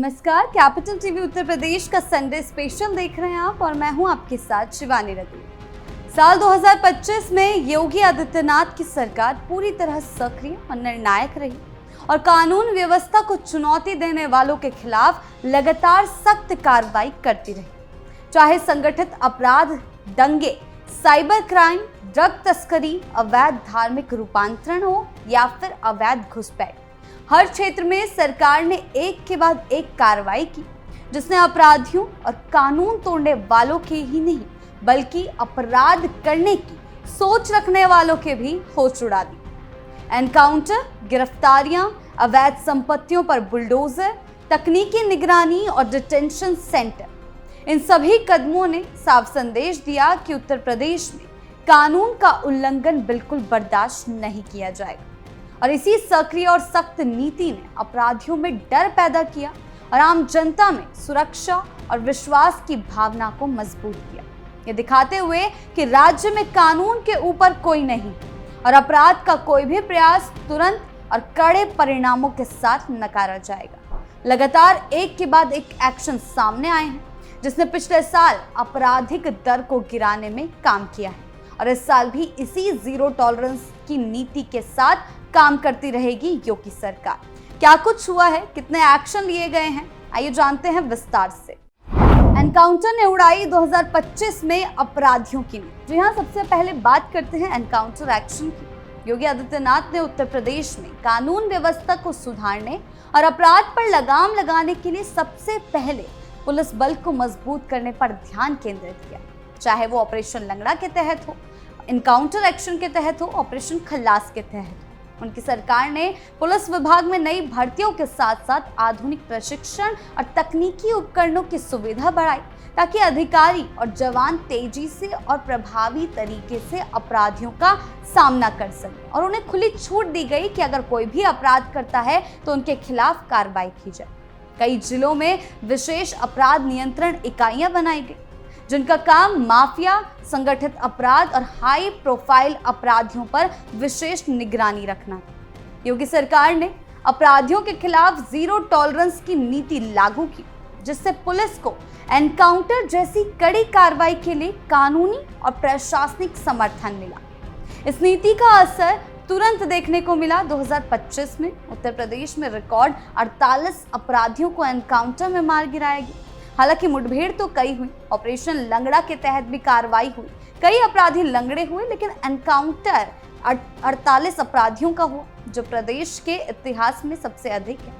नमस्कार, capital TV Uttar Pradesh का Sunday special देख रहे हैं आप और मैं हूं आपके साथ शिवानी रघु। साल 2025 में योगी आदित्यनाथ की सरकार पूरी तरह सक्रिय और निर्णायक रही और कानून व्यवस्था को चुनौती देने वालों के खिलाफ लगातार सख्त कार्रवाई करती रही। चाहे संगठित अपराध, दंगे, साइबर क्राइम, ड्रग तस्करी, अवैध धार्मिक रूपांतरण हो या फिर अवैध घुसपैठ, हर क्षेत्र में सरकार ने एक के बाद एक कार्रवाई की, जिसने अपराधियों और कानून तोड़ने वालों के ही नहीं बल्कि अपराध करने की सोच रखने वालों के भी होश उड़ा दी। एनकाउंटर, गिरफ्तारियां, अवैध संपत्तियों पर बुलडोजर, तकनीकी निगरानी और डिटेंशन सेंटर, इन सभी कदमों ने साफ संदेश दिया कि उत्तर प्रदेश में कानून का उल्लंघन बिल्कुल बर्दाश्त नहीं किया जाएगा। और इसी सक्रिय और सख्त नीति ने अपराधियों में डर पैदा किया और आम जनता में सुरक्षा और विश्वास की भावना को मजबूत किया, ये दिखाते हुए कि राज्य में कानून के ऊपर कोई नहीं और अपराध का कोई भी प्रयास तुरंत और कड़े परिणामों के साथ नकारा जाएगा। लगातार एक के बाद एक एक्शन सामने आए हैं, जिसने पिछले साल आपराधिक दर को गिराने में काम किया है और इस साल भी इसी जीरो टॉलरेंस की नीति के साथ काम करती रहेगी योगी सरकार। क्या कुछ हुआ है, कितने एक्शन लिए गए हैं, आइए जानते हैं विस्तार से। एनकाउंटर ने उड़ाई 2025 में अपराधियों की नींद। जी हाँ, सबसे पहले बात करते हैं एनकाउंटर एक्शन की। योगी आदित्यनाथ ने उत्तर प्रदेश में कानून व्यवस्था को सुधारने और अपराध पर लगाम लगाने के लिए सबसे पहले पुलिस बल को मजबूत करने पर ध्यान केंद्रित किया, चाहे वो ऑपरेशन लंगड़ा के तहत हो, एनकाउंटर एक्शन के तहत हो, ऑपरेशन खल्लास के तहत हो। उनकी सरकार ने पुलिस विभाग में नई भर्तियों के साथ साथ आधुनिक प्रशिक्षण और तकनीकी उपकरणों की सुविधा बढ़ाई, ताकि अधिकारी और जवान तेजी से और प्रभावी तरीके से अपराधियों का सामना कर सकें। और उन्हें खुली छूट दी गई कि अगर कोई भी अपराध करता है तो उनके खिलाफ कार्रवाई की जाए। कई जिलों में विशेष अपराध नियंत्रण इकाइयां बनाई गई, जिनका काम माफिया, संगठित अपराध और हाई प्रोफाइल अपराधियों पर विशेष निगरानी रखना था। योगी सरकार ने अपराधियों के खिलाफ जीरो टॉलरेंस की नीति लागू की, जिससे पुलिस को एनकाउंटर जैसी कड़ी कार्रवाई के लिए कानूनी और प्रशासनिक समर्थन मिला। इस नीति का असर तुरंत देखने को मिला। 2025 में उत्तर प्रदेश में रिकॉर्ड 48 अपराधियों को एनकाउंटर में मार गिराया गया। हालांकि मुठभेड़ तो कई हुई, ऑपरेशन लंगड़ा के तहत भी कार्रवाई हुई, कई अपराधी लंगड़े हुए, लेकिन एनकाउंटर 48 अपराधियों का हुआ, जो प्रदेश के इतिहास में सबसे अधिक है।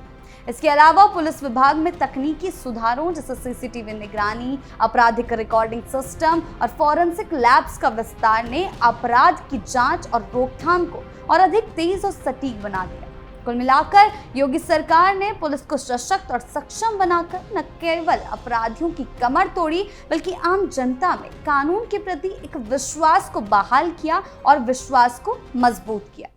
इसके अलावा पुलिस विभाग में तकनीकी सुधारों जैसे सीसीटीवी निगरानी, आपराधिक रिकॉर्डिंग सिस्टम और फॉरेंसिक लैब्स का विस्तार ने अपराध की जांच और रोकथाम को और अधिक तेज और सटीक बना दिया। कुल मिलाकर योगी सरकार ने पुलिस को सशक्त और सक्षम बनाकर न केवल अपराधियों की कमर तोड़ी, बल्कि आम जनता में कानून के प्रति एक विश्वास को बहाल किया और विश्वास को मजबूत किया।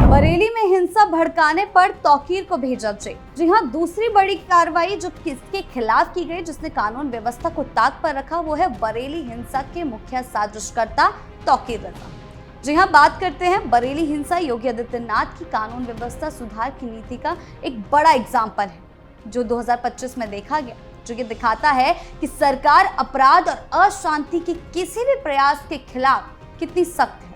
बरेली में हिंसा भड़काने पर तौकीर को भेजा जेल। जी हाँ, दूसरी बड़ी कार्रवाई जो किसके खिलाफ की गई, जिसने कानून व्यवस्था को ताक पर रखा, वो है बरेली हिंसा के मुख्य साजिशकर्ता तौकीर रजा। जी हाँ, बात करते हैं बरेली हिंसा योगी आदित्यनाथ की कानून व्यवस्था सुधार की नीति का एक बड़ा एग्जाम्पल है, जो 2025 में देखा गया, जो ये दिखाता है कि सरकार अपराध और अशांति के किसी भी प्रयास के खिलाफ कितनी सख्त है।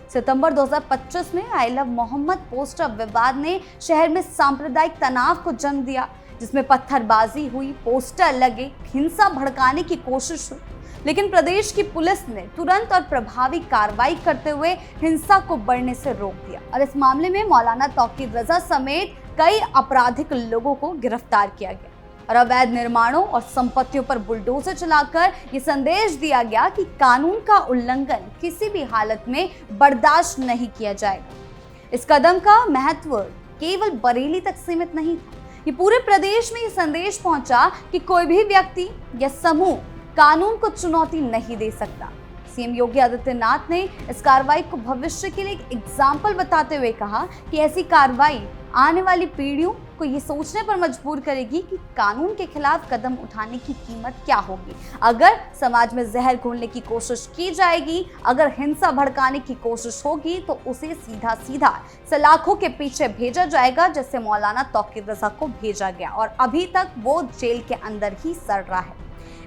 सितंबर 2025 में आई लव मोहम्मद पोस्टर विवाद ने शहर में सांप्रदायिक तनाव को जन्म दिया, जिसमें पत्थरबाजी हुई, पोस्टर लगे, हिंसा भड़काने की कोशिश हुई, लेकिन प्रदेश की पुलिस ने तुरंत और प्रभावी कार्रवाई करते हुए हिंसा को बढ़ने से रोक दिया और इस मामले में मौलाना तौकीर रजा समेत कई आपराधिक लोगों को गिरफ्तार किया गया और अवैध निर्माणों और संपत्तियों पर बुलडोजर चलाकर ये संदेश दिया गया कि कानून का उल्लंघन किसी भी हालत में बर्दाश्त नहीं किया जाएगा। इस कदम का महत्व केवल बरेली तक सीमित नहीं था, ये पूरे प्रदेश में ये संदेश पहुंचा कि कोई भी व्यक्ति या समूह कानून को चुनौती नहीं दे सकता। सीएम योगी आदित्यनाथ ने इस कार्रवाई को भविष्य के लिए एक एग्जाम्पल बताते हुए कहा कि ऐसी कार्रवाई आने वाली पीढ़ियों को ये सोचने पर मजबूर करेगी कि कानून के खिलाफ कदम उठाने की कीमत क्या होगी। अगर समाज में जहर घोलने की कोशिश की जाएगी, अगर हिंसा भड़काने की कोशिश होगी, तो उसे सीधा सीधा सलाखों के पीछे भेजा जाएगा, जैसे मौलाना तौकीर रजा को भेजा गया और अभी तक वो जेल के अंदर ही सड़ रहा है।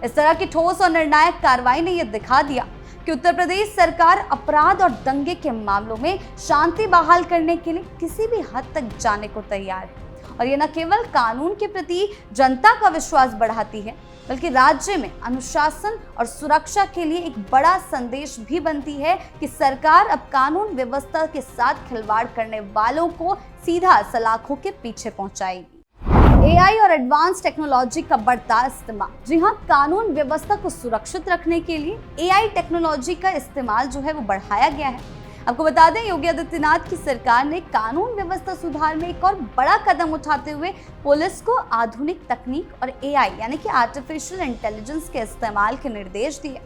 इस तरह की ठोस और निर्णायक कार्रवाई ने यह दिखा दिया कि उत्तर प्रदेश सरकार अपराध और दंगे के मामलों में शांति बहाल करने के लिए किसी भी हद तक जाने को तैयार है। और ये न केवल कानून के प्रति जनता का विश्वास बढ़ाती है, बल्कि राज्य में अनुशासन और सुरक्षा के लिए एक बड़ा संदेश भी बनती है कि सरकार अब कानून व्यवस्था के साथ खिलवाड़ करने वालों को सीधा सलाखों के पीछे पहुंचाएगी। एआई और एडवांस टेक्नोलॉजी का बढ़ता इस्तेमाल। जी हाँ, कानून व्यवस्था को सुरक्षित रखने के लिए एआई टेक्नोलॉजी का इस्तेमाल जो है वो बढ़ाया गया है। आपको बता दें, योगी आदित्यनाथ की सरकार ने कानून व्यवस्था सुधार में एक और बड़ा कदम उठाते हुए पुलिस को आधुनिक तकनीक और एआई यानी कि आर्टिफिशियल इंटेलिजेंस के इस्तेमाल के निर्देश दिए।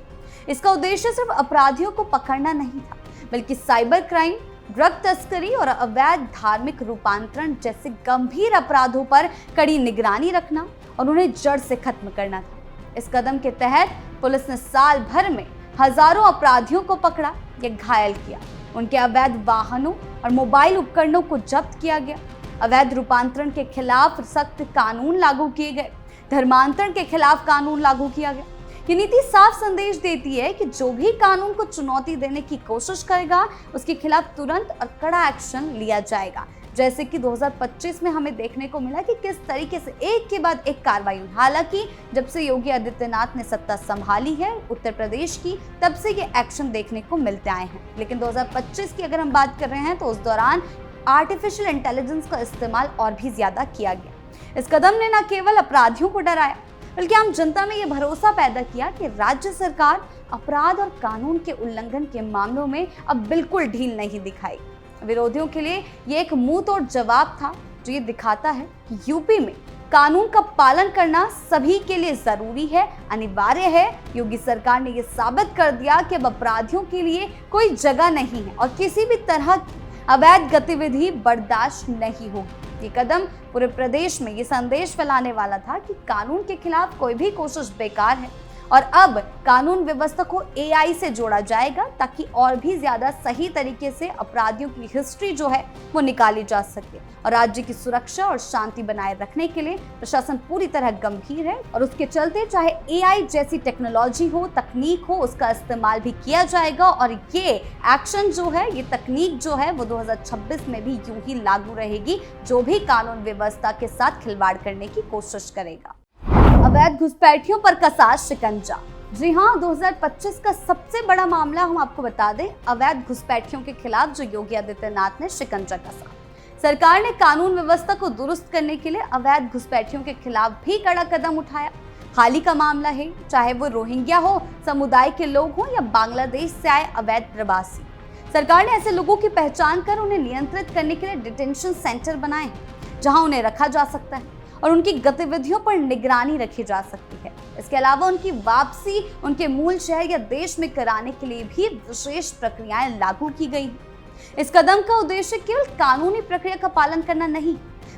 इसका उद्देश्य सिर्फ अपराधियों को पकड़ना नहीं था, बल्कि साइबर क्राइम, ड्रग तस्करी और अवैध धार्मिक रूपांतरण जैसे गंभीर अपराधों पर कड़ी निगरानी रखना और उन्हें जड़ से खत्म करना था। इस कदम के तहत पुलिस ने साल भर में हजारों अपराधियों को पकड़ा या घायल किया। उनके अवैध वाहनों और मोबाइल उपकरणों को जब्त किया गया। अवैध रूपांतरण के खिलाफ सख्त कानून लागू किए गए। धर्मांतरण के खिलाफ कानून लागू किया गया। ये नीति साफ संदेश देती है कि जो भी कानून को चुनौती देने की कोशिश करेगा, उसके खिलाफ तुरंत और कड़ा एक्शन लिया जाएगा। जैसे कि 2025 में हमें देखने को मिला कि किस तरीके से एक के बाद एक कार्रवाई हुई। हालांकि जब से योगी आदित्यनाथ ने सत्ता संभाली है उत्तर प्रदेश की, तब से ये एक्शन देखने को मिलते आए हैं। लेकिन 2025 की अगर हम बात कर रहे हैं तो उस दौरान आर्टिफिशियल इंटेलिजेंस का इस्तेमाल और भी ज्यादा किया गया। इस कदम ने न केवल अपराधियों को डराया, बल्कि आम जनता में यह भरोसा पैदा किया कि राज्य सरकार अपराध और कानून के उल्लंघन के मामलों में अब बिल्कुल ढील नहीं दिखाएगी। विरोधियों के लिए यह एक मुंह तोड़ जवाब था, जो ये दिखाता है कि यूपी में कानून का पालन करना सभी के लिए जरूरी है, अनिवार्य है। योगी सरकार ने यह साबित कर दिया कि अब अपराधियों के लिए कोई जगह नहीं है और किसी भी तरह की अवैध गतिविधि बर्दाश्त नहीं होगी। ये कदम पूरे प्रदेश में ये संदेश फैलाने वाला था कि कानून के खिलाफ कोई भी कोशिश बेकार है और अब कानून व्यवस्था को एआई से जोड़ा जाएगा, ताकि और भी ज्यादा सही तरीके से अपराधियों की हिस्ट्री जो है वो निकाली जा सके। और राज्य की सुरक्षा और शांति बनाए रखने के लिए प्रशासन पूरी तरह गंभीर है और उसके चलते चाहे एआई जैसी टेक्नोलॉजी हो, तकनीक हो, उसका इस्तेमाल भी किया जाएगा। और ये एक्शन जो है, ये तकनीक जो है वो 2026 में भी यूं ही लागू रहेगी, जो भी कानून व्यवस्था के साथ खिलवाड़ करने की कोशिश करेगा। अवैध घुसपैठियों पर कसा शिकंजा। जी हाँ, 2025 का सबसे बड़ा मामला हम आपको बता दें, अवैध घुसपैठियों के खिलाफ जो योगी आदित्यनाथ ने शिकंजा कसा। सरकार ने कानून व्यवस्था को दुरुस्त करने के लिए अवैध घुसपैठियों के खिलाफ भी कड़ा कदम उठाया। हाल ही का मामला है, चाहे वो रोहिंग्या हो, समुदाय के लोग हो या बांग्लादेश से आए अवैध प्रवासी। सरकार ने ऐसे लोगों की पहचान कर उन्हें नियंत्रित करने के लिए डिटेंशन सेंटर बनाए, जहां उन्हें रखा जा सकता है और उनकी गतिविधियों पर निगरानी रखी जा सकती है। इसके अलावा उनकी वापसी उनके मूल शहर या देश में कराने के लिए भी विशेष प्रक्रियाएं लागू की गई हैं। इस कदम का उद्देश्य केवल कानूनी प्रक्रिया का पालन करना नहीं,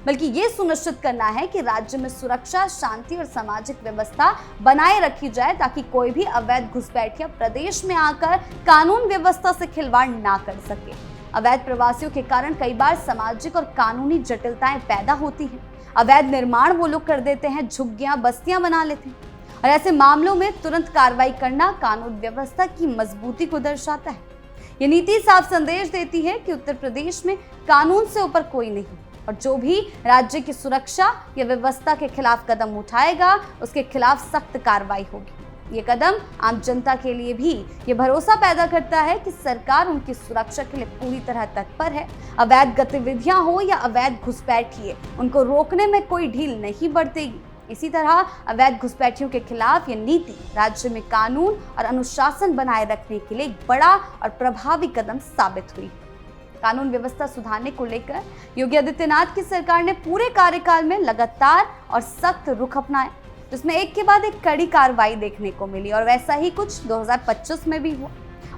बल्कि ये सुनिश्चित करना है कि राज्य में सुरक्षा, शांति और सामाजिक व्यवस्था बनाए रखी जाए, ताकि कोई भी अवैध घुसपैठिया प्रदेश में आकर कानून व्यवस्था से खिलवाड़ ना कर सके। अवैध प्रवासियों के कारण कई बार सामाजिक और कानूनी जटिलताएं पैदा होती हैं। अवैध निर्माण वो लोग कर देते हैं, झुग्गियां, बस्तियां बना लेते हैं और ऐसे मामलों में तुरंत कार्रवाई करना कानून व्यवस्था की मजबूती को दर्शाता है। ये नीति साफ संदेश देती है कि उत्तर प्रदेश में कानून से ऊपर कोई नहीं और जो भी राज्य की सुरक्षा या व्यवस्था के खिलाफ कदम उठाएगा, उसके खिलाफ सख्त कार्रवाई होगी। ये कदम आम जनता के लिए भी ये भरोसा पैदा करता है कि सरकार उनकी सुरक्षा के लिए पूरी तरह तत्पर है। अवैध गतिविधियां हो या अवैध घुसपैठिए, उनको रोकने में कोई ढील नहीं बरतेगी। इसी तरह अवैध घुसपैठियों के खिलाफ ये नीति राज्य में कानून और अनुशासन बनाए रखने के लिए एक बड़ा और प्रभावी कदम साबित हुई। कानून व्यवस्था सुधारने को लेकर योगी आदित्यनाथ की सरकार ने पूरे कार्यकाल में लगातार और सख्त रुख अपनाया, जिसमें एक के बाद एक कड़ी कार्रवाई देखने को मिली और वैसा ही कुछ 2025 में भी हुआ।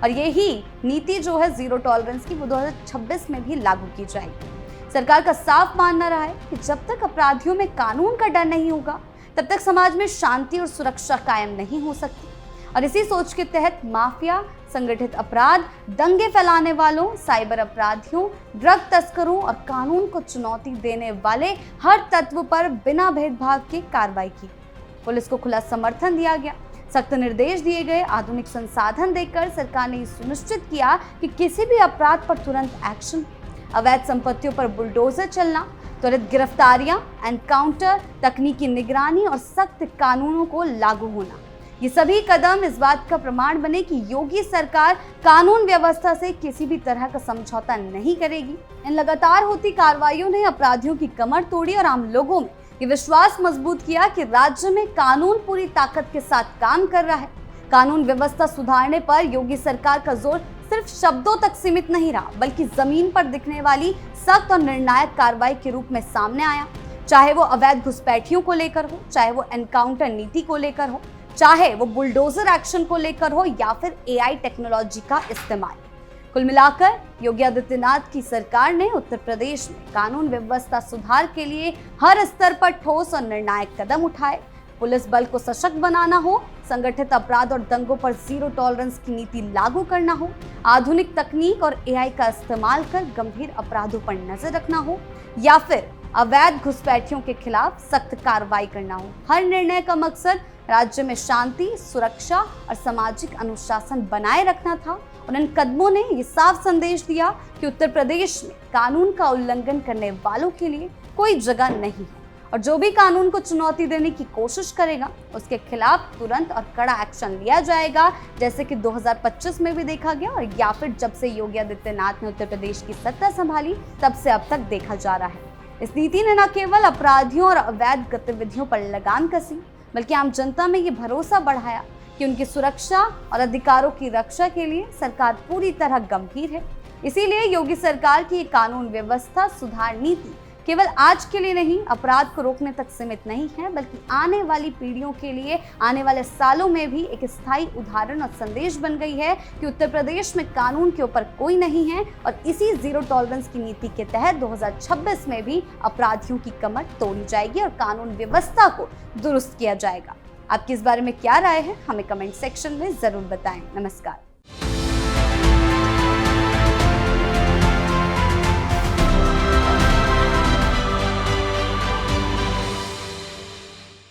और यही नीति जो है जीरो टॉलरेंस की, वो 2026 में भी लागू की जाएगी। सरकार का साफ मानना रहा है कि जब तक अपराधियों में कानून का डर नहीं होगा, तब तक समाज में शांति और सुरक्षा कायम नहीं हो सकती। और इसी सोच के तहत माफिया, संगठित अपराध, दंगे फैलाने वालों, साइबर अपराधियों, ड्रग तस्करों और कानून को चुनौती देने वाले हर तत्व पर बिना भेदभाव के कार्रवाई की। पुलिस को खुला समर्थन दिया गया, सख्त निर्देश दिए गए, आधुनिक संसाधन देकर सरकार ने सुनिश्चित किया कि किसी भी अपराध पर तुरंत एक्शन, अवैध संपत्तियों पर बुलडोजर चलना, त्वरित गिरफ्तारियां, एनकाउंटर, तकनीकी निगरानी और सख्त कानूनों को लागू होना। ये सभी कदम इस बात का प्रमाण बने कि योगी सरकार कानून व्यवस्था से किसी भी तरह का समझौता नहीं करेगी। इन लगातार होती कार्रवाइयों ने अपराधियों की कमर तोड़ी और आम लोगों में ये विश्वास मजबूत किया कि राज्य में कानून पूरी ताकत के साथ काम कर रहा है। कानून व्यवस्था सुधारने पर योगी सरकार का जोर सिर्फ शब्दों तक सीमित नहीं रहा, बल्कि जमीन पर दिखने वाली सख्त और निर्णायक कार्रवाई के रूप में सामने आया। चाहे वो अवैध घुसपैठियों को लेकर हो, चाहे वो एनकाउंटर नीति को लेकर हो, चाहे वो बुलडोजर एक्शन को लेकर हो या फिर एआई टेक्नोलॉजी का इस्तेमाल। कुल मिलाकर योगी आदित्यनाथ की सरकार ने उत्तर प्रदेश में कानून व्यवस्था सुधार के लिए हर स्तर पर ठोस और निर्णायक कदम उठाए। पुलिस बल को सशक्त बनाना हो, संगठित अपराध और दंगों पर जीरो टॉलरेंस की नीति लागू करना हो, आधुनिक तकनीक और एआई का इस्तेमाल कर गंभीर अपराधों पर नजर रखना हो, या फिर अवैध घुसपैठियों के खिलाफ सख्त कार्रवाई करना हो, हर निर्णय का मकसद राज्य में शांति, सुरक्षा और सामाजिक अनुशासन बनाए रखना था। और इन कदमों ने ये साफ संदेश दिया कि उत्तर प्रदेश में कानून का उल्लंघन करने वालों के लिए कोई जगह नहीं है, और जो भी कानून को चुनौती देने की कोशिश करेगा उसके खिलाफ तुरंत और कड़ा एक्शन लिया जाएगा, जैसे कि 2025 में भी देखा गया और या फिर जब से योगी आदित्यनाथ ने उत्तर प्रदेश की सत्ता संभाली तब से अब तक देखा जा रहा है। इस नीति ने न केवल अपराधियों और अवैध गतिविधियों पर लगाम कसी, बल्कि आम जनता में ये भरोसा बढ़ाया कि उनकी सुरक्षा और अधिकारों की रक्षा के लिए सरकार पूरी तरह गंभीर है। इसीलिए योगी सरकार की ये कानून व्यवस्था सुधार नीति केवल आज के लिए नहीं, अपराध को रोकने तक सीमित नहीं है, बल्कि आने वाली पीढ़ियों के लिए आने वाले सालों में भी एक स्थायी उदाहरण और संदेश बन गई है कि उत्तर प्रदेश में कानून के ऊपर कोई नहीं है। और इसी जीरो टॉलरेंस की नीति के तहत 2026 में भी अपराधियों की कमर तोड़ी जाएगी और कानून व्यवस्था को दुरुस्त किया जाएगा। आपकी इस बारे में क्या राय है, हमें कमेंट सेक्शन में जरूर बताएं। नमस्कार।